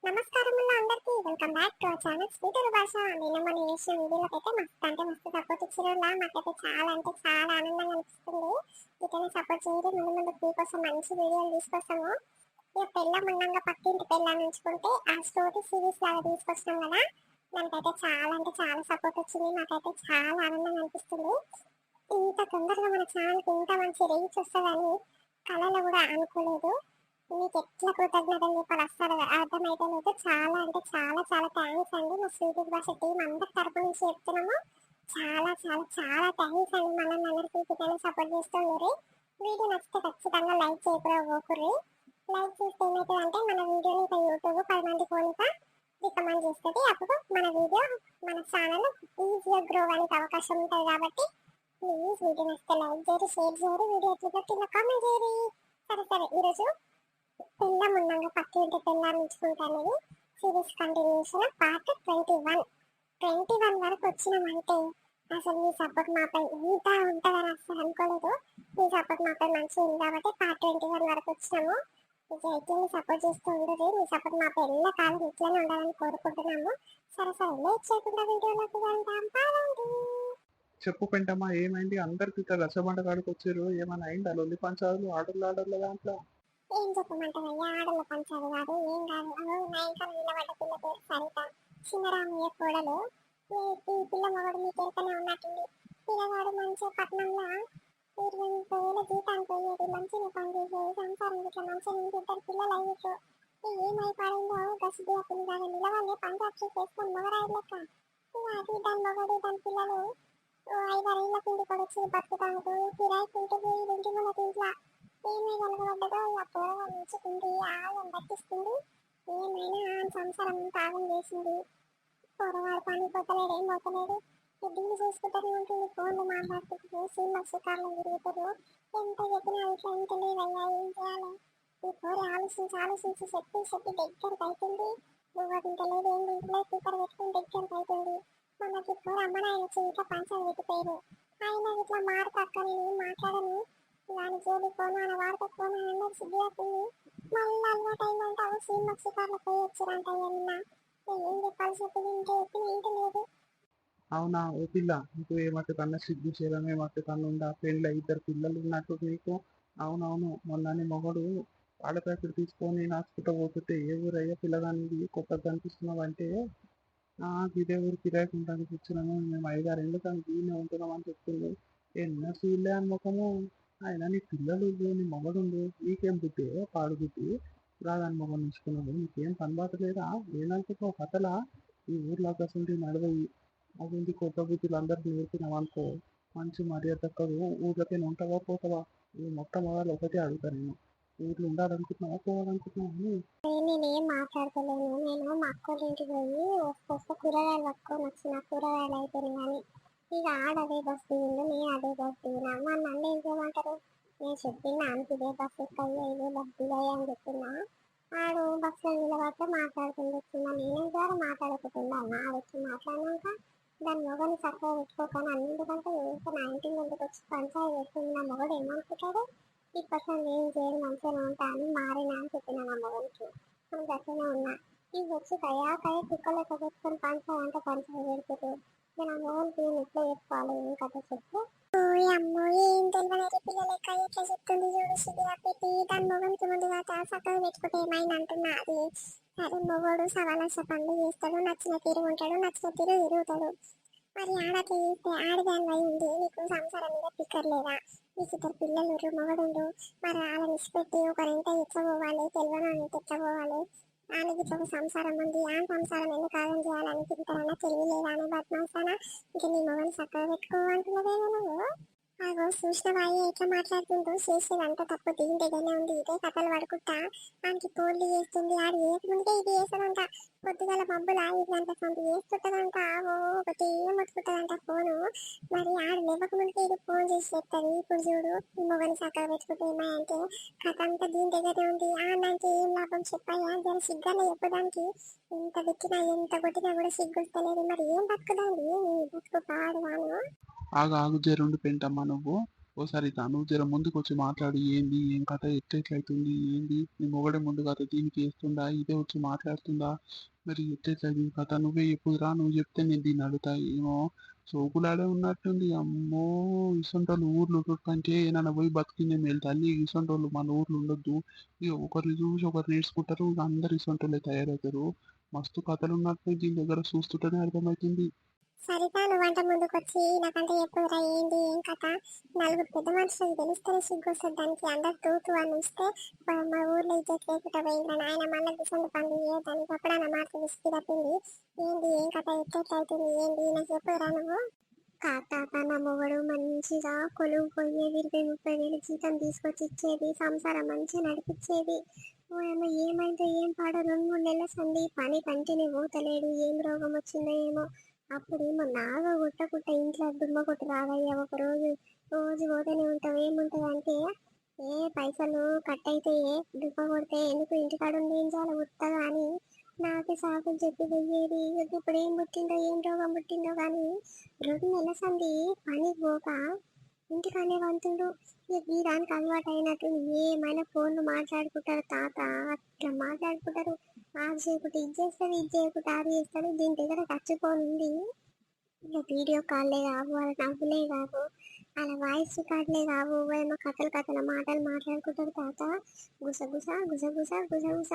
నమస్కారములు అందరికీ welcome back to our channel స్వీటూరు భాష. నిన్న మనం చేసిన వీడియోలకి అయితే మస్తు అంటే మస్తు సపోర్ట్ ఇచ్చిరులా. మాకైతే చాలా అంటే చాలా ఆనందంగా అనిపిస్తుంది. ఇట్లనే సపోర్ట్ చేయండి. ముందు ముందు మీకోసం మంచి వీడియోలు తీసుకొస్తాము. ఇక పెళ్ళం ఉన్నాక పక్కింటి పెళ్ళాన్ని ఉంచుకుంటే ఆ స్టోరీ సిరీస్ లాగా తీసుకొస్తాం కదా, దానికైతే చాలా అంటే చాలా సపోర్ట్ వచ్చింది. మాకైతే చాలా ఆనందంగా అనిపిస్తుంది. ఇంత తొందరగా మన ఛానల్కి ఇంత మంచి రీచ్ వస్తుందని కళలో కూడా అనుకోలేదు. మీకు ఎట్లా కృతజ్ఞతలు చెప్పాలి అస్సలు అర్థమైతే లేదు. చాలా అంటే చాలా చాలా థ్యాంక్స్ అండి. మా స్వీట్ భాష టీం అందరి తరపు నుంచి చెప్తున్నాము. చాలా చాలా చాలా థ్యాంక్స్ అండి. మనల్ని అందరికీ ఇట్లనే సపోర్ట్ చేస్తున్నారు. వీడియో నచ్చితే ఖచ్చితంగా లైక్ చేయకుండా పోకుర్రి. లైక్ చేస్తే ఏమవుతుందంటే మన వీడియోని ఇక యూట్యూబ్ 10 మంది పోలిక రికమెండ్ చేస్తుంది. అప్పుడు మన వీడియో మన ఛానల్ ఈజీగా గ్రో అవ్వడానికి అవకాశం ఉంటుంది. కాబట్టి ప్లీజ్ వీడియో నచ్చితే లైక్ చేయరు, షేర్ చేయరు, వీడియో ఎట్లా కింద కామెంట్ చేయరు. సరే సరే, ఈరోజు పెళ్ళం ఉన్నాక పక్కింటి పెళ్ళాన్ని ఉంచుకుంటానని సిరీస్ కంటిన్యూషన్ పార్ట్ 21 వరకు వచ్చినామంటే అసలు మీ సపోర్ట్ మాపై ఇంత ఉంటుందని అసలు అనుకోలేదు. మీ సపోర్ట్ మాపై మంచిగా ఉంది కాబట్టి పార్ట్ 21 వరకు వచ్చినాము. మీకు అయితే సపోర్ట్ చేస్తూ ఉండదు. మీ సపోర్ట్ మాపై ఎల్ల కాలం ఇట్లనే ఉండాలని కోరుకుంటున్నాము. సరే సరే, లేట్ చేయకుండా వీడియోలోకి వెళ్దాం. పదండి. చెప్పు పెంటమ్మా, ఏమైంది? అందరికి ఇట్లా రచ్చబండ కాడికి వచ్చారు. ఏమైనా అయిందా? లొల్లి పంచాలు ఆటల దాంట్లో? ఏం చెప్పమంటావయ్యా, ఆడల పంచాలు కాదు ఏం కాదు. నా ఇంకా నిలబడ్డ పిల్ల పేరు సరిత, చిన్నరామయ్య కోడలు. ఈ పిల్ల మగడు మీకు ఎరుకనే ఉన్నట్టుంది. పిల్లగాడు మంచిగా పట్నంలో 20,000 జీతానికి పోయేది, మంచిగా పని చేసేది, సంసారం ఇట్లా మంచిగా నుంచి ఇద్దరు పిల్లలు అయ్యారు. ఏమైపోయిందో గసిబి అప్పుడు దాని నిలవల్లే పంచాక్షి చేసుకొని మొగరాయి లెక్క. ఇక అది దాని మొగడు దాని పిల్లలు 5-6 ఏళ్ల పిండి కొడొచ్చి బతుకుతాను కిరాయికి ఉంటుంది. ఇంటి ముందు ఇంట్లో ఏమీ కలగబడ్డదో అప్పుడు ఉంచుకుంది, ఆగం పట్టిస్తుంది. ఏమైనా సంసారం తాగం చేసింది. కూరగాయలు పని పోతలేడు, ఏం పోతలేడు. దిల్లు చూసుకుంటూనే ఉంటుంది. ఫోన్లు మాట్లాడుకుంటూ సినిమా షికార్లు తిరుగుతారు. ఎంత చెప్పినా ఇట్లా ఇంత లేదయ్యా, ఏం చేయాలి? ఈ కూర ఆలోచించి ఆలోచించి చెప్పి దగ్గరకు అవుతుంది. నువ్వు అది ఇంత లేదు ఏం ఇంట్లో కుక్కర్ పెట్టుకుని దగ్గరకు అవుతుంది. మనకి కూర అమ్మనాయన వచ్చి ఇట్లా పంచాలు పెట్టిపోయారు. ఆయన ఇట్లా మారుతాక నేను ఏం మాట్లాడను, దాని జోలి పోను అని వాడితే పోను అన్నది సిగ్గుతుంది. మళ్ళీ అలవాటు అయిందంటే అవి సినిమా షికార్లు పోయి వచ్చిరంట. నిన్న ఏం చెప్పాలి చెప్పి ఇంటే చెప్పిన ఇంటి లేదు. అవునా ఓ పిల్ల, నీకు ఏమట్టి కన్నా సిగ్గు చేయడం ఏమట్టి కన్నా ఉందా? పెళ్ళి ఇద్దరు పిల్లలు ఉన్నట్టు నీకు. అవునవును, మొన్నని మొగడు పాల ప్యాకెట్ తీసుకొని నాచుకుంటూ పోతుంటే ఏ ఊరయ్యా పిల్లగానికి కొత్తగా కనిపిస్తున్నావు అంటే, ఇదే ఊరు కిరాయికి ఉండడానికి వచ్చినాము, మేము 5-6 ఏళ్ళు కానీ దీన్నే ఉంటున్నాం అని చెప్తుంది. ఎన్న సీలే అని ముఖము. ఆయన నీ పిల్లలు నీ మొగడుండు, నీకేం బుద్ధి పాడు బుద్ధి. రాదని మొగడు ఉంచుకున్నావు, నీకేం పనిబాట లేదా? ఏమనుకుంటున్నావు కథలా? ఈ ఊర్లో అసలు నడవయి. అది కొత్త బుద్ధులు అందరికి నేర్పినావు అనుకో, మంచి మర్యాద దక్కదు. ఊర్లోకైనా ఉంటావా పోతావా? ఈ మొట్టమొదలు ఒకటే అడుగుతా నేను, ఊర్లో ఉండాలనుకుంటున్నావా పోవాలనుకుంటున్నావా? నేనేం మాట్లాడతలేను. నేను మా అక్కోళ్ళ ఇంటికి పోయి వస్తే కూరగాయలు పట్టుకొని వచ్చిన, కూరగాయలు అయిపోయినాయి కానీ ఇక ఆడదే బస్ దిగిండు, నేను అదే బస్ దిగినా. మా నన్ను ఏం చేయమంటారు? నేను చెప్పిన అంత ఇదే బస్ ఎక్కయ్యా ఇదే బస్ దిగాయి అని చెప్పినా. ఆడు బస్సులో నిలబడితే మాట్లాడుతుంది వచ్చిందా, నేనేం ద్వారా మాట్లాడకుండా ఆడు వచ్చి మాట్లాడినాక దాని మొగని చక్కగా పెట్టుకోకని అన్నింటికంటే ఇంకా నా ఇంటి ముందుకు వచ్చి పంచాయతీ చేస్తుంది. నా మొగడు ఏమనుకుంటాడు? ఇప్పట్లో నేను చేయను మంచిగా ఉంటా అని మారినా అని చెప్పిన నా మొగనికి. మనం గట్లనే ఉన్నా. ఈ వచ్చి కయా కుక్కలెక్క పెట్టుకొని పంచాయి అంటే పంచాయి పెడుతుంది. నేను ఆ మొగనికి నేను ఎట్లా చెప్పుకోవాలి, ఏం కథ చెప్పు. అమ్మో ఏం తెలియదు పిల్లలు ఎక్క ఎట్లా చెప్తుంది చూడు. సిగ్గుగా పెట్టి దాని మొగనికి ముందుగా చక్కగా పెట్టుకుంటే ఏమైంది అంటున్నా. అది సరే, మొగోడు సవాలక్ష పనులు చేస్తాడు, నచ్చిన తీరు ఉంటాడు, నచ్చిన తీరు తిరుగుతాడు. మరి ఆడకి ఆడదాని అయింది, నీకు సంసారం మీద పిక్కర్లేదా? నీకు ఇద్దరు పిల్లలు మొగడుండు, మరి వాళ్ళని ఇచ్చిపెట్టి ఒకరింట ఎచ్చబోవాలి, తెలియని తెచ్చబోవాలి. ఆయనకి ఇట్లా ఒక సంసారం ఉంది, ఆ సంసారం ఎందుకు ఆగం చేయాలని తింటారన్నా తెలివి లేదా అని బద్మాసానా. ఇంక నీ మొగని చక్కగా పెట్టుకోవాలంటున్నదేమో నువ్వు. అగో చూసిన ఎట్లా మాట్లాడుతుంటూ చేసేదంతా తప్పు దీని దగ్గరనే ఉంది. ఇదే కథలు పడుకుంటా ఆయనకి పోల్లు చేస్తుంది. ఆడు ఏముంటే ఇది చేస్తాడంట. పొద్దుగల మబ్బులు 5 గంటల సొంత చేస్తుంటదంట. ఆవో ఒకటి ముట్టుకుంటదంట ఫోను. మరి ఆడు లేవక ముందుకే ఇది ఫోన్ చేసి చెప్తుంది. ఇప్పుడు చూడు ఈ మొగని చక్కగా పెట్టుకుంటే ఏమాయంటే కథ అంతా దీని దగ్గరే ఉంది. దానికి ఏం లాభం చెప్పాయా? జర సిగ్గానే చెప్పడానికి. ఎంత వెక్కినా ఎంత కొట్టినా కూడా సిగ్గుస్తలేదు. మరి ఏం బతుకుదాండి బతుకు పాడు వాను. ఆగు ఆగు జరుండి పెంటమ్మా నువ్వు. ఓ సరిత నువ్వు జర ముందుకొచ్చి మాట్లాడు. ఏంది? ఏం కథ? ఎట్లెట్లయితుంది? ఏంది? నీ మొగుడే ముందు కథ దీనికి ఏస్తుండా? ఇదే వచ్చి మాట్లాడుతుందా? మరి ఎట్లెట్లయితుంది కథ? నువ్వే చెప్పుదురా. నువ్వు చెప్తే నేను దీన్ని అడుగుతా. ఏమో సోకులాడే ఉన్నట్టుంది. అమ్మో! ఇసొంటోళ్ళు ఊర్లో ఉండుట కంటే ఏడైనా పోయి బతికిందే మేలు తల్లి. ఇసొంటోళ్ళు మన ఊర్లో ఉండొద్దు. ఇగ ఒకరిని చూసి ఒకరు నేర్చుకుంటారు. ఇగ అందరు ఇసొంటోళ్ళే తయారవుతారు. మస్తు కథలున్నట్టు దీని దగ్గర చూస్తుంటేనే అర్థమవుతుంది. సరిత నువ్వంట ముందుకొచ్చి నాకంటే చెప్పురా ఏంది ఏం కథ. నలుగురు పెద్ద మనుషులకు తెలుస్తేనే సిగ్గొస్తుంది దానికి. అందరు తూతు అని ఉంచితే మా ఊర్లో ఇజ్జత్ లేకుండా పోయింది నాయన. మళ్ళీ దిశండి పనులు చేయడానికి అప్పుడన్నా మాట విసిగి తప్పింది. ఏంది ఏం కథ ఎట్లెట్లయితుంది ఏంది నాకు చెప్పురా నువ్వు. తాత నా మొగడు మంచిగా కొలువు పోయి 20-30 వేలు జీతం తీసుకొచ్చి ఇచ్చేది. సంసారం మంచిగా నడిపించేది. ఓయమ్మ ఏమైందో ఏం పాడో 2-3 నెలల సంది పని కంటిన్యూ పోతలేడు. ఏం రోగం వచ్చిందో ఏమో. అప్పుడేమో నాగా కొట్టకుట్ట ఇంట్లో దుమ్మ కొట్టు రావయ్యా ఒక రోజు. రోజు పోతూనే ఉంటావు. ఏముంటుంది అంటే పైసలు కట్ అయితే దుమ్మ కొడితే ఎందుకు ఇంటికాడ ఉండి ఏం చేయాలి ఉత్తగా అని నాకే సాకులు చెప్పి పోయేది. ఇప్పుడు ఏం పుట్టిందో ఏం రోగం పుట్టిందో కానీ 2 నెలల సంది పనికి పోక ఇంటికానే వంతుడు. ఇక ఈ దానికి అలవాటు అయినట్టు ఏమైనా ఫోన్లు మాట్లాడుకుంటారు తాత. అట్లా మాట్లాడుకుంటారు. అది చేయకుంటే ఇది చేస్తారు, ఇది చేయకుంటే అది చేస్తారు. దీని దగ్గర చచ్చిపోనుంది. ఇక వీడియో కాల్లే కావు, వాళ్ళ నవ్వులే కావు, అలా వాయిస్ రికార్డులే కావు. ఏమో కథల మాటలు మాట్లాడుకుంటారు తాత. గుసగుస గుసగుస గుసగుస.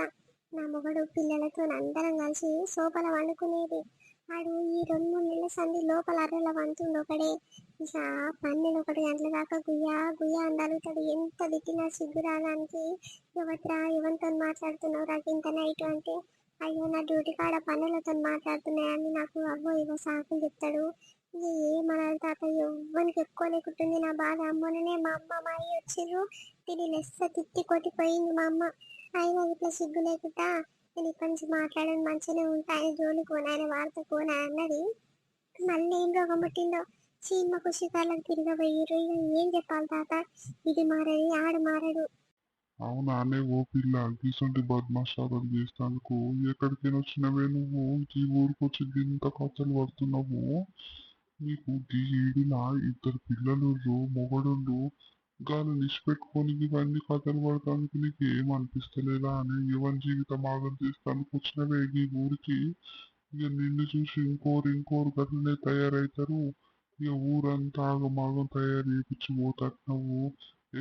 నా మొగడు పిల్లలతో అందరం కలిసి సోఫాలో వండుకునేది. వాడు ఈ 2-3 నెలల సంది లోపల అర్రల వంతుండు ఒకడే. ఇక 12-1 గంటల దాకా గుయ్యా గుయ్యా అందాలుతాడు. ఎంత తిట్టినా సిగ్గు రావడానికి. ఎవరిరా ఎవరితో మాట్లాడుతున్నావు రా ఇంత నైట్ అంటే, అయ్యో నా డ్యూటీ కాడ పనులతో మాట్లాడుతున్నాయని నాకు అవ్వో ఇవో సాకులు చెప్తాడు. ఇక ఏమనాలి తాత, ఎవ్వరికి చెప్పుకోలేకుంటుంది నా బాధ. అమ్మనే మా అమ్మ మా అయ్య వచ్చిర్రు. తిని లెస్స తిట్టి కొట్టిపోయింది మా అమ్మ. అయినా ఇట్లా సిగ్గు లేకుండా నేను ఇక్కడి నుంచి మాట్లాడని మంచిగానే ఉంటా, ఆయన జోలికి పోను, ఆయన వార్త పోనా అన్నది. మళ్ళీ ఏం రోగం పుట్టిందో చీమకు షికార్లకు తిరగబోయిర్రు. ఇక ఏం చెప్పాలి తాత. ఇది మారది ఆడు మారడు. అవునానే ఓ పిల్ల గిసొంటి బద్మాషాలు చేస్తానుకో ఎక్కడికైనా వచ్చినవే నువ్వు ఈ ఊరికొచ్చి ఇంత కథలు పడుతున్నావు. నీకు ఈ ఈడిలా 2 పిల్లలు మొగడుండు గాలు నిష్పెట్టుకొని ఇవన్నీ కథలు పడటానికి నీకు ఏం అనిపిస్తలేదా అని ఎవరి జీవితం ఆగం చేస్తానికి వచ్చినవే ఈ ఊరికి. ఇక నిన్ను చూసి ఇంకోరు గట్లనే తయారవుతారు. ఇక ఊరంతా ఆగమాగం తయారు చేపించి పోతారు. నువ్వు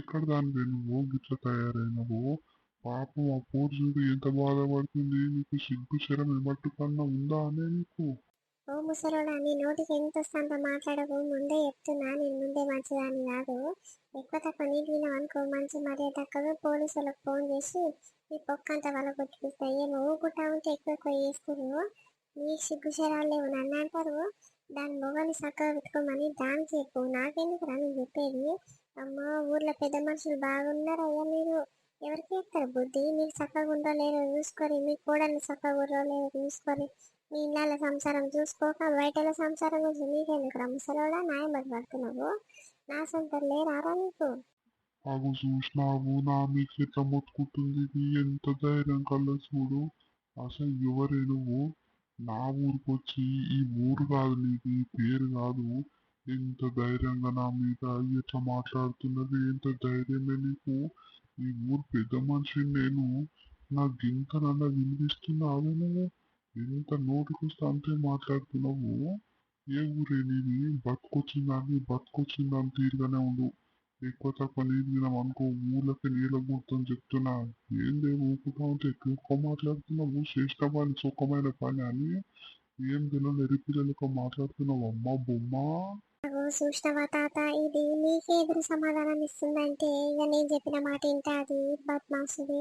ఎక్కడ దానివే నువ్వు గిట్ల తయారైనవు. పాపం ఆ పోరు చూడు ఎంత బాధపడుతుంది. నీకు సిగ్గు శరం ఏమట్టుకన్నా ఉందా అనే నీకు. ఓ ముసలోడా, నీ నోటికి ఎంత వస్తుందో మాట్లాడకు. ముందే చెప్తున్నా, నేను ముందే మంచిదాన్ని కాదు. ఎక్కువ తక్కువ నీకు వినవనుకో మంచి మర్యాద దక్కదు. పోలీసు వాళ్ళకి ఫోన్ చేసి ఈ పొక్కంతా వాళ్ళ కొట్టిపిస్తాయి. ఏమో ఊకుంటా ఉంటే ఎక్కువ చేస్తున్నారు. నీకు సిగ్గు శరాలు లేవు నన్ను అంటారు. దాని మొగని చక్కగా పెట్టుకోమని దానికి చెప్పు, నాకెందుకు రా నువ్వు చెప్పేది. అమ్మో ఊర్లో పెద్ద మనుషులు బాగున్నారు అయ్యా మీరు. ఎవరికి చెప్తారు బుద్ధి. మీకు చక్కగా ఉండో లేదో చూసుకొని, మీ కోడల్ని చక్కగా ఉండో లేదో చూసుకొని, మీ ఇళ్ళ సంసారం చూసుకోక బయటల సంసారం గురించి నీకెందుకు రా ముసలోడా న్యాయం పడుతున్నావు. నా సొంతం లేరారా నీకు. అగు చూసినావు నా మీకు ఎట్లా మొత్తుకుంటుంది. ఇది ఎంత ధైర్యం కల చూడు. అసలు ఎవరే నువ్వు నా ఊరికొచ్చి ఈ ఊరు కాదు నీకు ఈ పేరు కాదు. ఎంత ధైర్యంగా నా మీద ఎట్లా మాట్లాడుతున్నది. ఎంత ధైర్యమే నీకు. ఈ ఊరు పెద్ద మనిషిని నేను. నా గింతనన్నా వినిపిస్తున్నావు నువ్వు. ఎంత నోటికొస్తే అంతే మాట్లాడుతున్నావు. ఏ ఊరే నీది. బతుకొచ్చిందని తీరుగానే ఉండు. ఎక్కువ తక్కువ నీరు తినాం అనుకో ఊళ్ళకి నీళ్ళ మొత్తం చెప్తున్నా. ఏందే ఊపుతా ఉంటే ఎక్కువ మాట్లాడుతున్నావు. శ్రేష్ట పని సుఖమైన పని అని ఏం తినని ఎరిపిల్లలతో మాట్లాడుతున్నావు అమ్మ బొమ్మ. చూసినవా తాత, ఇది నీకే ఎదురు సమాధానం ఇస్తుందంటే ఇక నేను చెప్పిన మాట అది బద్మాసుది.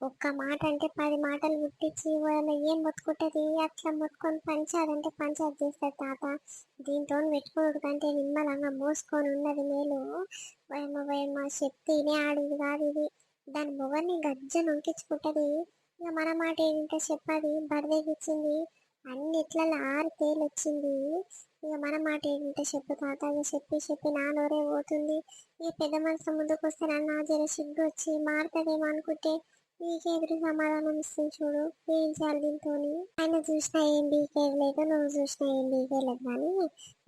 ఒక్క మాట అంటే 10 మాటలు గుర్తించి ఏం మొత్తుకుంటది. అట్లా మొత్తుకొని పంచాదంటే పంచాయతీ చేస్తారు తాత. దీంతో పెట్టుకోడు కంటే నిమ్మలంగా మోసుకొని ఉన్నది మేలు. వయమ్మ శక్తినే ఆడింది కాదు ఇది. దాని మొగని గజ్జ నొంకించుకుంటది. ఇక మన మాట ఏంటంటే చెప్పది బర్దేకిచ్చింది. అన్నిట్లలో 6 తేలు వచ్చింది. ఇక మన మాట ఏంటంటే చెప్పు తాత. ఇక చెప్పి నా నోరే పోతుంది. ఇక పెద్ద మనసు ముందుకు వస్తే నన్ను జర సిగ్గు వచ్చి మారుతుందేమో అనుకుంటే నీకే ఎదురు సమాధానం ఇస్తుంది చూడు. ఏం చేయాలి దీంతో. ఆయన చూసినా ఏం బీకేది లేదు, నువ్వు చూసినా ఏం బీకేలేదు. కానీ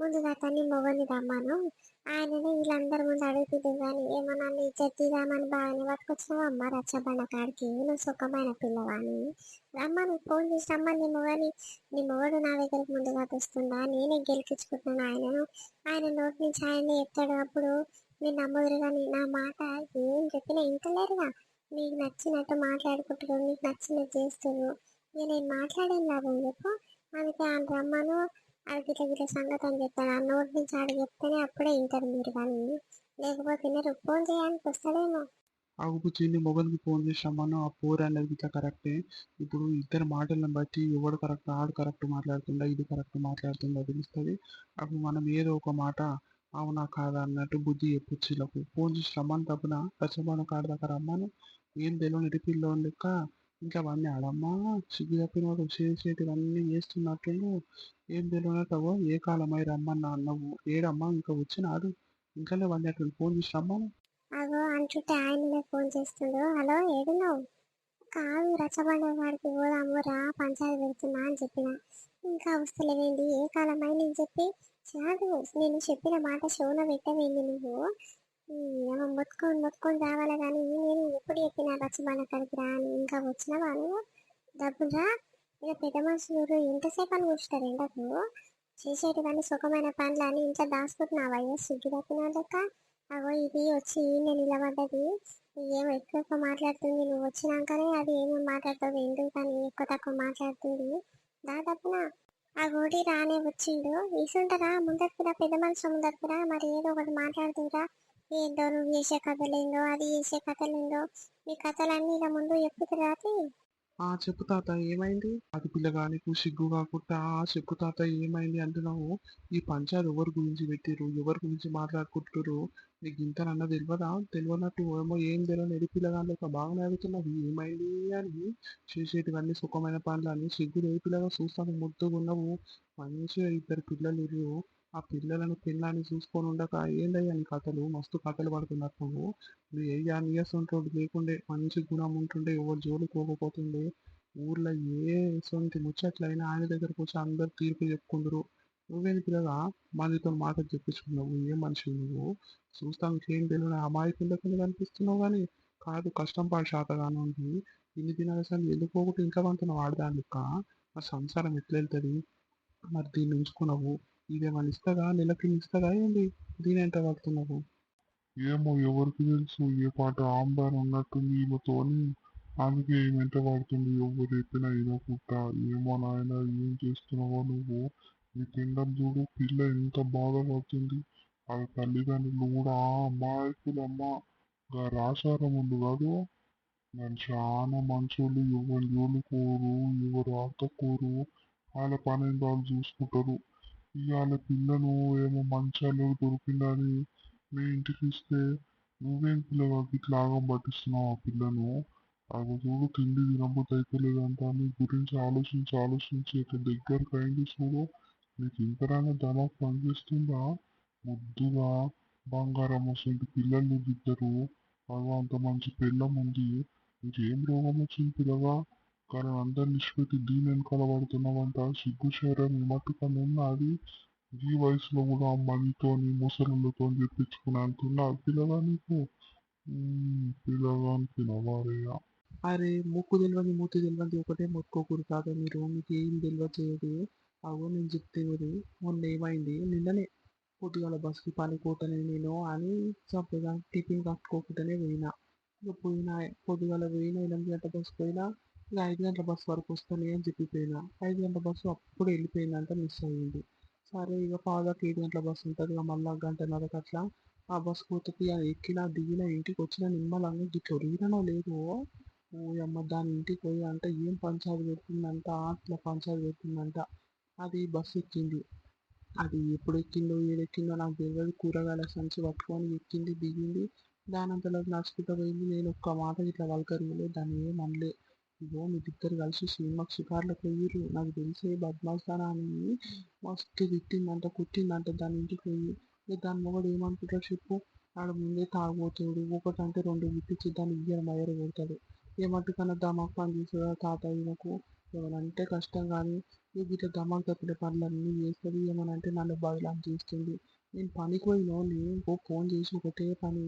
ముందుగా తన్ని మొగని రమ్మను. ఆయననే వీళ్ళందరి ముందు అడుగుతుంది కానీ ఏమో నన్ను ఇజ్జత్ తీద్దామని బాగానే పట్టుకొచ్చినావు అమ్మ రచ్చబండ కాడికి నువ్వు సుఖమైన పిల్లవాని రమ్మని ఫోన్ చేసి రమ్మని నీ మొగడు నా దగ్గరికి ముందుగా తెస్తుందా నేనే గెలిపించుకుంటున్నాను ఆయనను ఆయన నోటి నుంచి ఆయనే చెప్తాడు అప్పుడు మీరు నమ్మదురు కానీ నా మాట ఏం చెప్పినా ఇంటలేరుగా మీకు నచ్చినట్టు మాట్లాడుకుంటారు మీకు నచ్చినట్టు చేస్తారు ఇక నేను మాట్లాడేం లాభం చెప్పు అందుకే ఆయన రమ్మను అది గిట్ల గిట్ల సంగతి అని చెప్తాను ఆ నోటి నుంచి ఆడ చెప్తేనే అప్పుడే వింటారు మీరు కానీ లేకపోతే మీరు ఫోన్ చేయడానికి వస్తాడేమో ఆగు చిన్ని మొబైల్కి ఫోన్ చేసామను ఆ పోర్ అనేది ఇట్లా కరెక్టే. ఇప్పుడు ఇద్దరు మాటలను బట్టి ఎవడు కరెక్ట్ ఆడు కరెక్ట్ మాట్లాడుతుండా ఇది కరెక్ట్ మాట్లాడుతుందా తెలుస్తుంది. అప్పుడు మనం ఏదో ఒక మాట అవునా కాదా అన్నట్టు బుద్ధి చెప్పొచ్చు. వీళ్ళకు ఫోన్ చేసి రమ్మని తప్పున రచ్చబండ కాడ దాకా రమ్మను ఏం తెలియని ఇరిపిల్లో లెక్క ఇంకా అవన్నీ ఆడమ్మా సిగ్గు తప్పినవాడు చేసేటివన్నీ చేస్తున్నట్టు ఏం తెలియనట్టవో ఏ కాలమై రమ్మన్నా అన్నవు ఏడమ్మా ఇంకా వచ్చినాడు ఇంకానే వండి ఫోన్ చేసి రమ్మను. అగో అంటుంటే ఆయననే ఫోన్ చేస్తుండు హలో ఏడున్నావు కాదు రచ్చబండ వాడికి పోదాము రా పంచాయతీ పెడుతున్నా అని చెప్పిన ఇంకా వస్తలేవేంటి ఏ కాలమై నేను చెప్పి చాలు నేను చెప్పిన మాట శోన పెట్టవేంది నువ్వు ఏమో మొత్తుకొని రావాలి కానీ నేను ఎప్పుడు చెప్పిన రచ్చబండ కాడికి రా అని ఇంకా వచ్చినావా నువ్వు డబ్బురా ఇక పెద్ద మనుషులు ఎంతసేపు అని కూర్చుంటారు ఎండకు చేసేటివన్నీ సుఖమైన పనులు అని ఇంట్లో దాచుకుంటున్నావా అయ్యో సిగ్గు తప్పిన లెక్క అగో ఇది వచ్చి నేను నిలబడ్డది ఏమో ఎక్కువ మాట్లాడుతుంది నువ్వు వచ్చినాకనే అది ఏమేమి మాట్లాడుతుంది ఎందుకు కానీ ఎక్కువ తక్కువ మాట్లాడుతుంది దాదాపున ఆ గోడి రానే వచ్చిండు ఈసుంటారా ముందరకురా పెద్ద మనుషుల ముందరకురా మరి ఏదో ఒకటి మాట్లాడుతురా ఏందో నువ్వు చేసే కథలేందో అది చేసే కథలేందో మీ కథలన్నీ ఇలా ముందు చెప్పుతురా ఆ చెప్పు తాత ఏమైంది అది పిల్లగానికి సిగ్గు కాకుండా ఆ చెప్పు తాత ఏమైంది అంటున్నావు. ఈ పంచాలు ఎవరి గురించి పెట్టిరు ఎవరి గురించి మాట్లాడుకుంటున్నారు నీకు ఇంతనన్నా తెలియదా తెలియనట్టు ఏమో ఏం తెలియని ఎడి పిల్లగాని లెక్క బాగానే అడుగుతున్నావు ఏమైంది అని చేసేటివన్నీ సుఖమైన పనులు అని సిగ్గు ఏ పిల్లగా చూస్తాను ముద్దుగా ఉన్నావు మంచిగా ఇద్దరు పిల్లలు ఇరు ఆ పిల్లలను పిల్లని చూసుకొని ఉండక ఏందయ్యా నీ కథలు మస్తు కథలు పడుతున్నట్టు నువ్వు ఏ ఇయర్స్ ఉంటుండే లేకుండే మంచి గుణం ఉంటుండే ఎవరు జోలికి పోకపోతుండే ఊర్లో ఏ సొంత ముచ్చట్లయినా ఆయన దగ్గరకు వచ్చి అందరు తీర్పు చెప్పుకుందరు నువ్వేం పిల్లగా మనతో మాట చెప్పించుకున్నావు ఏ మనిషి నువ్వు చూస్తానికి ఏం తెలియని అమాయకులకి కనిపిస్తున్నావు కానీ కాదు కష్టం పాటు శాతగానే ఉంది ఇన్ని దినాలు అసలు ఎందుకు పోగొట్టు ఇంట్లో వంతున్న వాడదాని లెక్క మరి సంసారం ఎట్లా వెళ్తుంది మరి దీన్ని ఉంచుకున్నావు ఇదేమన్నా ఇస్తగా నెలకి ఇస్తగా ఏంది దీని ఎంత పడుతున్నావు ఏమో ఎవరికి తెలుసు ఏ పాట ఆంబార్ ఉన్నట్టుంది ఈమెతోని అందుకే ఏమెంట పడుతుంది ఎవరు చెప్పినా ఇదొకట ఏమో నాయన ఏం చేస్తున్నావో నువ్వు నీ తిండం చూడు పిల్ల ఎంత బాధపడుతుంది ఆ తల్లిదండ్రులు కూడా అమ్మాయికులమ్మ రాశారం ఉంది కాదు నేను చాలా మంచోళ్ళు ఎవరు జోలుకోరు ఎవరు ఆతకోరు వాళ్ళ పని వాళ్ళు చూసుకుంటారు ఇవాళ పిల్లను ఏమో మంచాలు దొరికిందని మీ ఇంటికి ఇస్తే నువ్వేం పిల్లగా ఇట్లా ఆగం పట్టిస్తున్నావు ఆ పిల్లను అది చూడు తిండి తినబోతే అయితే లేదంట నీ గురించి ఆలోచించి ఇట్లా దగ్గరకు అయింది చూడు నీకు ఇంతరాగా ధనం పనిచేస్తుందా ముద్దుగా బంగారం వస్తుంది పిల్లలు ఇద్దరు అదో అంత మంచి పిల్లం ఉంది ఇంకేం రోగం వచ్చింది పిల్లగా కానీ అందరిని నిష్పెట్టి దీని వెనకాల పడుతున్నావంట సిగ్గు శరం మట్టుకన్నా ఉన్నది ఈ వయసులో కూడా అమ్మాయితోని ముసలితో చెప్పించుకుని అంటున్నా పిల్లగా నీకు పిల్లగానికి నవారయ్యా అరే ముక్కు తెలియదు మూతి తెలియదు ఒకటే మొత్తుకోకూరు కాదు మీరు మీకు ఏం తెలియదు అవు నేను చెప్తే మీరు మొన్న ఏమైంది నిన్ననే పొద్దుగాల బస్సుకి పని పోతానే నేను అని చక్కగా టిఫిన్ కట్టుకోకుండానే పోయినా ఇక పోయినా పొద్దుగాల పోయినా 8 గంటల బస్సు పోయినా ఇక 5 గంటల బస్సు వరకు వస్తానే అని చెప్పిపోయినా 5 గంటల బస్సు అప్పుడు వెళ్ళిపోయిందంట మిస్ అయ్యింది సరే ఇక పావులకు 7 గంటల బస్సు ఉంటుంది ఇక మళ్ళీ గంటన్నరకు అట్లా ఆ బస్సు పోతుంది ఎక్కినా దిగినా ఇంటికి వచ్చిన నిమ్మలంగా గిట్ల ఒరిగినానో లేదో ఓయమ్మ దాని ఇంటికి పోయి అంటే ఏం పంచాయతీ పెట్టిందంట అట్లా పంచాయతీ పెట్టిందంట అది బస్సు ఎక్కింది అది ఎప్పుడు ఎక్కిందో ఏదెక్కిందో నాకు తెలియదు కూరగాయల సంచి పట్టుకొని ఎక్కింది దిగింది దానంతలో నడుచుకుంటూ పోయింది నేను ఒక్క మాట ఇట్లా పలకరియలే దాన్ని ఏం అనలే ఇగో మీరిద్దరు కలిసి సినిమాకి షికార్లకు పోయిర్రు నాకు తెలిసే బద్మాస్తానా అని మస్తు తిట్టిందంట కుట్టిందంట దాని ఇంటికి పోయి ఇక దాని మొగడు ఏమనుకుంటాడు చెప్పు ఆడ ముందే తాగుబోతుడు ఒకటంటే రెండు ముట్టించి దాన్ని ఇయ్యర మయ్యర కొడతాడు ఏమట్టుకన్నా దమాక్ పని చేస్తుందా తాత ఈయనకు ఏమనంటే కష్టం కానీ ఇట్లా దమాక్ తప్పిన పనులన్నీ చేస్తుంది ఏమనంటే నన్ను బదలాం చేస్తుంది నేను పనికి పోయినో నీకు ఫోన్ చేసి ఒకటే పని,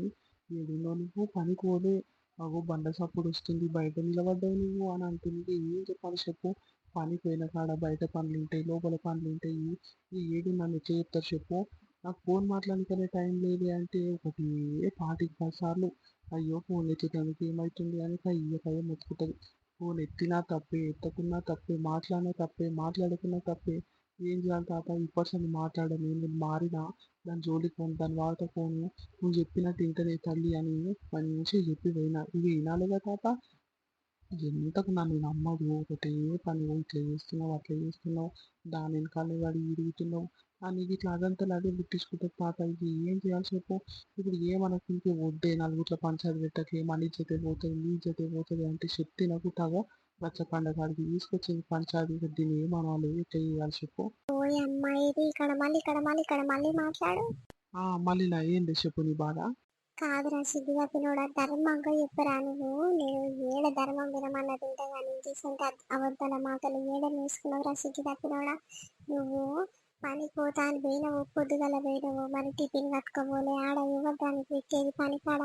ఏడున్నో నువ్వు పనికి పోలే, అగో బండ సప్పుడు వస్తుంది బయట నిలబడ్డావు నువ్వు అని అంటుంది. ఏం చెప్పాలి చెప్పు? పనికి పోయిన కాడ బయట పనులు ఉంటాయి, లోపల పనులు ఉంటాయి. ఈ ఏడు నన్ను ఎట్లా చెప్తారు చెప్పు? నాకు ఫోన్ మాట్లాడుకునే టైం లేదు అంటే ఒకటి 10 సార్లు అయ్యో ఫోన్ ఎత్తుతానికి ఏమవుతుంది అని కయ్య మొత్తుకుంటుంది. ఫోన్ ఎత్తినా తప్పే, ఎత్తకున్నా తప్పే, మాట్లాడినా తప్పే, మాట్లాడుకున్నా తప్పే. ఏం చేయాలి తాత? ఇప్పటి మాట్లాడను, నేను మారినా, దాని జోలికి పోను, దాని వాడితో ఫోను, నువ్వు చెప్పినట్టు ఇంటనే తల్లి అని మంచిగా చెప్పి పోయినా. ఇవి వినాలిగా తాత? ఎంతకు నన్ను నమ్మదు, ఒకటే పని ఇట్లా చేస్తున్నావు అట్లా చేస్తున్నావు, దాని వెనకాలే వాడి తిరుగుతున్నావు అని ఇట్లా అదంతా అదే పుట్టించుకుంటుంది తాత. ఇది ఏం చేయాలి చెప్పు? ఇప్పుడు ఏమనుకుంటే వద్దే, నలుగురిలో పంచాయతీ పెట్టకే, మన ఇజ్జతే పోతుంది, నీ ఇజ్జతే పోతుంది అంటే చెప్తే నవ్వుతావా? రచ్చ పండగాడికి తీసుకొచ్చింది పంచాయతీ, దీన్ని ఏమనాలి, ఎట్లా చేయాలి చెప్పు? ఓయ్ అమ్మాయి, ఇది ఇక్కడ మళ్ళీ మాట్లాడు. మళ్ళీ నా ఏంది చెప్పు నీ బాధ? కాదురా సిద్ధిగా పినోడా, ధర్మంగా చెప్పరా నువ్వు. నేను ఏడ ధర్మం వినమన్నది ఉంటే కానీ తీసుకుంటే అబద్ధాల మాటలు ఏడ నేర్చుకున్నావురా సిద్ధిగా పినోడా. నువ్వు పనికి పోతా అని పోయినవు, పొద్దుగల పోయినవు, మరి టిఫిన్ కట్టుకోపోలే, ఆడ ఇవ్వడానికి పెట్టేది పని కాడ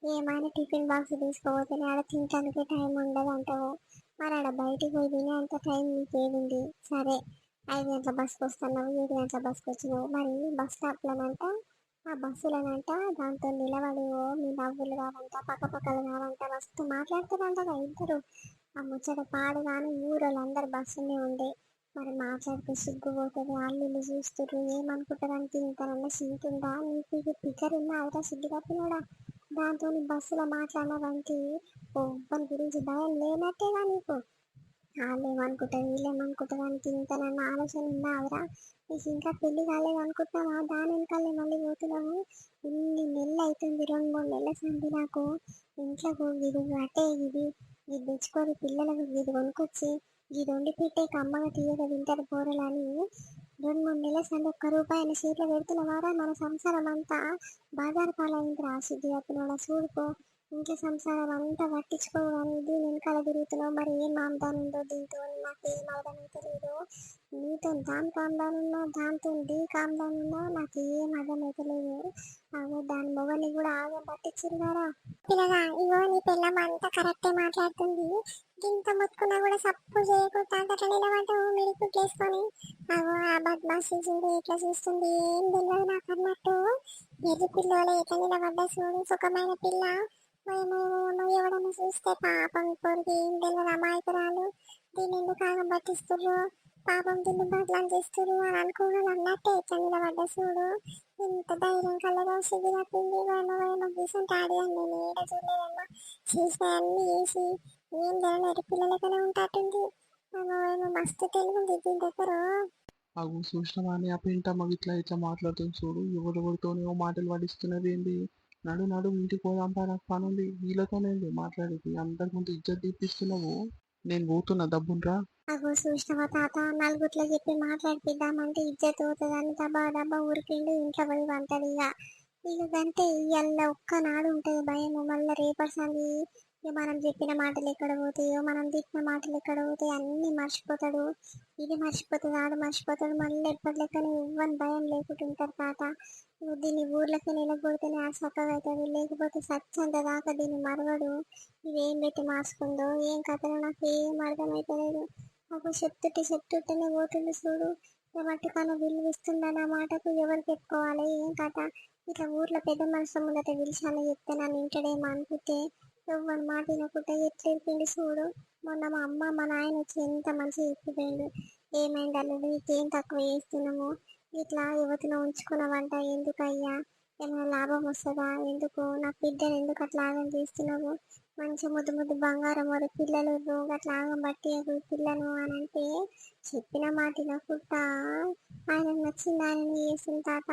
ఏమైనా టిఫిన్ బాక్స్ తీసుకోపోతేనే ఆడ తినడానికి టైం ఉండదు అంటావు. మరి ఆడ బయటికి పోయి తినే అంత టైం నీకేముంది? సరే, 5 గంటల బస్కి వస్తున్నావు, 7 గంటల బస్కి వచ్చినావు, మరి బస్ స్టాప్లోనంట ఆ బస్సులనంట దాంతో నిలబడి మీ నవ్వులు కావంట, పక్కపక్కలు కావంట, మస్తు మాట్లాడుతున్నారంట ఇద్దరు. ఆ ముచ్చట పాడు కానీ ఊరోళ్ళందరూ బస్సునే ఉండే. మరి మాట్లాడితే సిగ్గుపోతుంది, వాళ్ళు చూస్తారు, ఏమనుకుంటారని తింటారన్న సింతుందా నీకు? ఇది పికర్ ఉన్నా అవుతా సిగ్గు తప్పినోడా. దాంతో బస్సులో మాట్లాడినావంటే ఒవ్వని గురించి భయం లేనట్టేగా నీకు. వాళ్ళు ఏమనుకుంటారు, వీళ్ళు ఏమనుకుంటారు అని తింటానన్న ఆలోచన ఉందా అవురా? నీకు ఇంకా పెళ్లి కాలేదు అనుకుంటున్నావా? దాని వెనకాలే మళ్ళీ పోతున్నావు. ఇన్ని నెలలు అవుతుంది, 2-3 నెలల సంది నాకు ఇంట్లో ఇది అటే ఇది తెచ్చుకొని పిల్లలకు ఇది కొనుక్కొచ్చి ఇది వండి పెట్టే కమ్మగా తీయగా తింటారు కూరలని 2-3 నెలల సంది ఒక్క రూపాయల సీట్లో పెడుతున్నవారా? మన సంసారం అంతా బాజారు పాలైందిరా సిద్ధి చెప్పిన చూడుకో. ఇంట్లో సంసారం అంతా పట్టించుకోవు కానీ దీని వెనకాల తిరుగుతున్నావు. మరి ఏం ఆమ్దాన్ ఉందో దీంతో, నాకేం అర్థమై తెలియదు. నీతో దానికి ఆమ్దాన్ ఉన్నా, దాంతో దీనికి ఆమ్దాన్ ఉన్నా, నాకు ఏం అర్థమైతలేదు. అదే దాని మొగని కూడా ఆగం పట్టించారు కదా. పిల్లగా ఇగో నీ పిల్లం అంతా కరెక్టే మాట్లాడుతుంది. ఇంత మొత్తుకున్నా కూడా సప్పు చేయకుండా అట్లా నిలబడ్డావు మెరుపు చేసుకొని. అగో ఆ బద్మాసి చూడు ఎట్లా చూస్తుంది, ఏం తెలియదు నాకు అన్నట్టు. ఎర్రి పిల్లలే ఎట్లా నిలబడ్డా చూడు, సుఖమైన పిల్ల. ఎవడన్నా చూస్తే పాపం కొరికి ఏం తెలియదు అమాయకురాలు, దీన్ని ఎందుకు ఆగం పట్టిస్తుర్రు, పాపం దీన్ని బదలాం చేస్తుర్రు అని అనుకోవాలి అన్నట్టే ఎట్లా నిలబడ్డా చూడు. ఇంత ధైర్యం కలగా సిగ్గు తప్పింది. వేమ గీసంటే ఆడి అని నేను ఏడ చూడలేదమ్మా. చేసిన అన్ని చేసి ఏం తెలియదు పిల్లలకనే ఉంటాటుంది. వేమ మస్తు తెలివి దీని దగ్గర. అగు చూసినవా అని ఆ పెంటమ్మ ఇట్లా ఇట్లా మాట్లాడుతుంది చూడు, ఎవరెవరితోనేమో మాటలు పడిస్తున్నది ఏంది? నడు నడు ఇంటికి పోదాంపా, నాకు పని ఉంది, వీళ్ళతోనే మాట్లాడేది, అందరి ముందు ఇజ్జత్ తీపిస్తున్నావు. నేను పోతున్నా, దబ్బుండ్రా. అగో చూసినవా తాత, నలుగురిలో చెప్పి మాట్లాడిపిద్దామంటే ఇజ్జత్ అవుతుందని దబ్బా దబ్బా ఊరికిండు ఇంట్లో పోయి వంటది. ఇక గంటే ఇవాళ ఒక్కనాడు ఉంటుంది భయం. మళ్ళీ రేపటి సంది మనం చెప్పిన మాటలు ఎక్కడ పోతాయో, మనం తిట్టిన మాటలు ఎక్కడ పోతాయో అన్నీ మర్చిపోతాడు. ఇది మర్చిపోతుంది, ఆడు మర్చిపోతాడు. మళ్ళీ ఎప్పటి లెక్కనే ఇవ్వని భయం లేకుండా ఉంటారు తాత. దీన్ని ఊర్లకి నిలబడితేనే ఆ చక్కగా అవుతుంది, లేకపోతే సచ్చంత దాకా దీన్ని మరవడు. ఇవేం పెట్టి మార్చుకుందో ఏం కథలో నాకు ఏం అర్థమైతలేదు. నాకు చెప్తుంటేనే పోతుంది చూడు. మట్టుకన్నా విలువిస్తుండని ఆ మాటకు ఎవరికి చెప్పుకోవాలి ఏం కథ. ఇట్లా ఊర్లో పెద్ద మనుషుల ముందట పిలిచాను చెప్తే నన్ను ఇంటడేమో అనుకుంటే ఎవరి మాట వినకుంటే ఎట్లా ఇరిపిండి చూడు. మొన్న మా అమ్మ మా నాయన వచ్చి ఎంత మంచిగా చెప్పిపోయిండు. ఏమైంది అల్లుడు, నీకేం తక్కువ చేస్తున్నాము, ఇట్లా యువతిని ఉంచుకున్నావంట ఎందుకయ్యా, ఏమైనా లాభం వస్తుందా, ఎందుకు నా బిడ్డను ఎందుకు అట్లా ఆగం చేస్తున్నావు, మంచి ముద్దు ముద్దు బంగారం వారి పిల్లలు అట్లా ఆగం బట్టి పిల్లను అని అంటే చెప్పిన మాట వినకుండా ఆయనకు నచ్చింది ఆయన చేసిన తాత.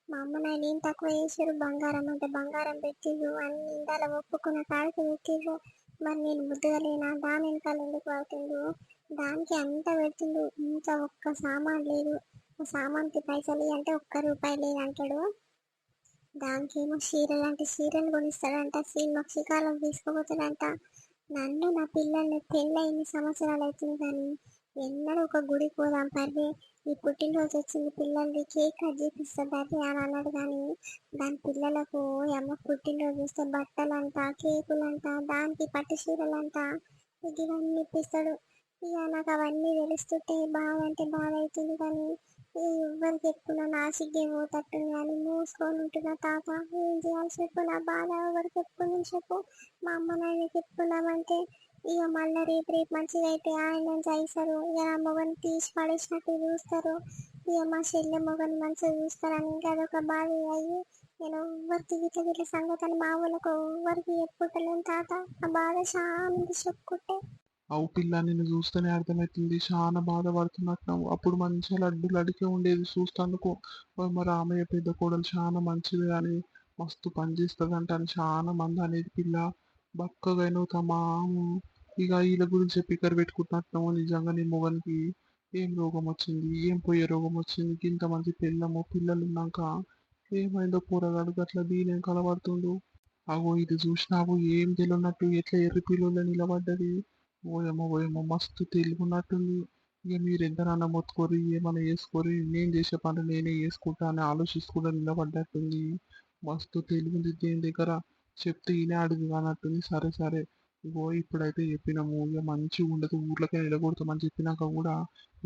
మా అమ్మ నాయన ఏం తక్కువ చేసారు, బంగారం అంటే బంగారం పెట్టిర్రు, అన్ని ఇందాల ఒప్పుకున్న కాడికి పెట్టిర్రు. మరి నేను ముద్దుగా లేనా, దాని వెనకాల ఎందుకు అవుతుండు, దానికి అంత పెడుతుండు, ఇంకా ఒక్క సామాన్ లేదు, సామాన్కి పైసలు అంటే ఒక్క రూపాయి లేదంటాడు. దానికేమో చీరలు అంటే చీరలు కొనిస్తాడంట, సినిమాకి షికారులకు తీసుకుపోతాడంట. నన్ను నా పిల్లల్ని పెళ్ళి 5 సంవత్సరాలు అవుతుంది కానీ ఎన్నడూ ఒక గుడికి పోదాం పర్రి, ఈ పుట్టినరోజు వచ్చింది పిల్లలది, కేక్ కట్ చేపిస్తా బర్రి అని అన్నాడు. కానీ దాని పిల్లలకు అమ్మ పుట్టినరోజు వస్తే బట్టలంట, కేకులంట, దానికి పట్టు చీరలంట, ఇవన్నీ ఇప్పిస్తాడు. ఇక నాకు అవన్నీ తెలుస్తుంటే బాధ అంటే బాధ అవుతుంది. కానీ ఎవ్వరికి చెప్పుకున్నా నాసిగ్గే పోతట్టుంది అని మూసుకొని ఉంటున్నా. తాత ఏం చేయాలి చెప్పు, నా బాధ ఎవరికి చెప్పుకుని చెప్పు. మా అమ్మ నాయన చెప్పుకున్నామంటే ఇక మళ్ళీ రేపు మంచిగా అయితే ఆయన చేస్తారు, ఇక నా మొగని తీసి పడేసినట్టు చూస్తారు, ఇక మా చెల్లె మొగని మంచిగా చూస్తారని ఇంకా అదొక బాధ. అయ్యి నేను ఎవ్వరికి గిట్ల సంగతి మా వాళ్ళకు ఎవ్వరికి చెప్పుకుంటలేను తాత. ఆ బాధ చాలా ఉంది చెప్పుకుంటే. అవు పిల్ల, నిన్ను చూస్తేనే అర్థమవుతుంది చాలా బాధపడుతున్నట్టు. అప్పుడు మంచిగా లడ్డు లడికే ఉండేది చూస్తాందుకు. మరి రామయ్య పెద్ద కోడలు చాలా మంచిది అని మస్తు పని చేస్తుందంట అని చాలా మంది అనేది పిల్ల. బక్కగా నువ్వు తమాము ఇక వీళ్ళ గురించి పికర్ పెట్టుకుంటున్నట్టు. నిజంగా నీ మొగనికి ఏం రోగం వచ్చింది, ఏం పోయే రోగం వచ్చింది, ఇంత మంచి పిల్లము పిల్లలు ఉన్నాక ఏమైందో పోరగాడు అట్లా దీనేం కలబడుతుండు. అగో ఇది చూసినావు ఏం తెలియనట్టు ఎట్లా ఎర్రి పిల్లలు నిలబడ్డది. ఓయమ్మ ఓయమ్మ మస్తు తెలివినట్టుంది. ఇక మీరు ఎంతనన్నా మొత్తుకోరి ఏమైనా వేసుకోరి, నేను చేసే పనులు నేనే చేసుకుంటా అని ఆలోచించుకుంటా నిలబడ్డట్టుంది. మస్తు తెలివింది దేని దగ్గర. చెప్తే ఈయన అడుగు అన్నట్టుంది. సరే సరే ఇగో ఇప్పుడైతే చెప్పినాము, ఇక మంచిగా ఉండదు ఊర్లోకే నిలబడతామని చెప్పినాక కూడా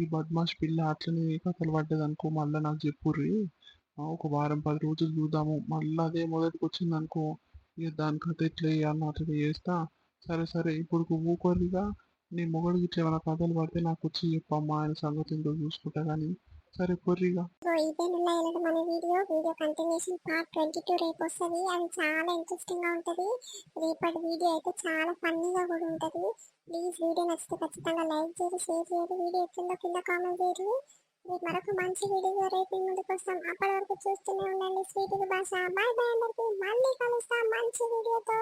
ఈ బద్మాష్ పిల్ల అట్లనే కథలు పడ్డది అనుకో, మళ్ళీ నాకు చెప్పుర్రి. ఒక వారం 10 రోజులు చూద్దాము, మళ్ళీ అదే మొదటికి వచ్చింది అనుకో, ఇక దాని కథ ఎట్లా వేయాలని అట్లా చేస్తా. సరే సరే ఇప్పుడు ఊకోరిగా. నీ మొగడు ఇట్లా ఏమైనా కథలు పడితే నాకు వచ్చి చెప్పమ్మా, ఆయన సంగతి ఏంటో చూసుకుంటా. కానీ సరే పొర్రిగా. సో ఇదేనుల్లా ఈరోజు మన వీడియో కంటిన్యూషన్ పార్ట్ 22 రేపు వస్తుంది. అది చాలా ఇంట్రెస్టింగ్ గా ఉంటుంది. రేపటి వీడియో అయితే చాలా ఫన్నీగా కూడా ఉంటుంది. ప్లీజ్ వీడియో నచ్చితే ఖచ్చితంగా లైక్ చేయండి, షేర్ చేయండి, వీడియో కింద కామెంట్ చేయండి. రేపు మరొక మంచి వీడియో రేపు ముందుకు వస్తాం. అప్పటి వరకు చూస్తూనే ఉండండి స్వీటీ భాష. బాయ్ బాయ్ అందరికి, మళ్ళీ కలుస్తాం మంచి వీడియోతో.